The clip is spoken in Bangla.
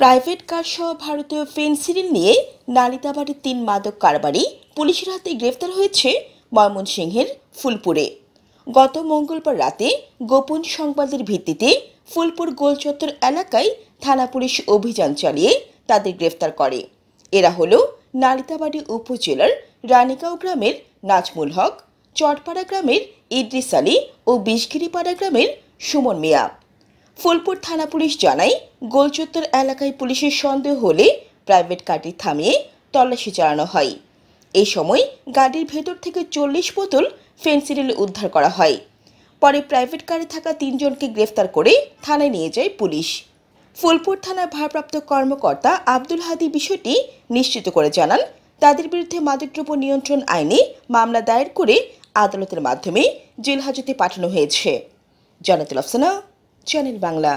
প্রাইভেট কার সহ ভারতীয় ফেনসিডিল নিয়ে নালিতাবাড়ির ৩ মাদক কারবারি পুলিশের হাতে গ্রেফতার হয়েছে ময়মনসিংহের ফুলপুরে। গত মঙ্গলবার রাতে গোপন সংবাদের ভিত্তিতে ফুলপুর গোলচত্বর এলাকায় থানা পুলিশ অভিযান চালিয়ে তাদের গ্রেফতার করে। এরা হল নালিতাবাড়ি উপজেলার রানীগাঁও গ্রামের নাজমুল হক, চটপাড়া গ্রামের ইদ্রিস আলী ও বিষগিরিপাড়া গ্রামের সুমন মিয়া। ফুলপুর থানা পুলিশ জানায়, গোলচত্বর এলাকায় পুলিশের সন্দেহ হলে প্রাইভেট কারটি থামিয়ে তল্লাশি চালানো হয়। এই সময় গাড়ির ভেতর থেকে ৪০ বোতল ফেনসিডিল উদ্ধার করা হয়। পরে প্রাইভেট কারে থাকা ৩ জনকে গ্রেফতার করে থানায় নিয়ে যায় পুলিশ। ফুলপুর থানার ভারপ্রাপ্ত কর্মকর্তা আব্দুল হাদি বিষয়টি নিশ্চিত করে জানান, তাদের বিরুদ্ধে মাদকদ্রব্য নিয়ন্ত্রণ আইনে মামলা দায়ের করে আদালতের মাধ্যমে জেল হাজতে পাঠানো হয়েছে। জানাতুল আফসানা, চ্যানেল বাংলা।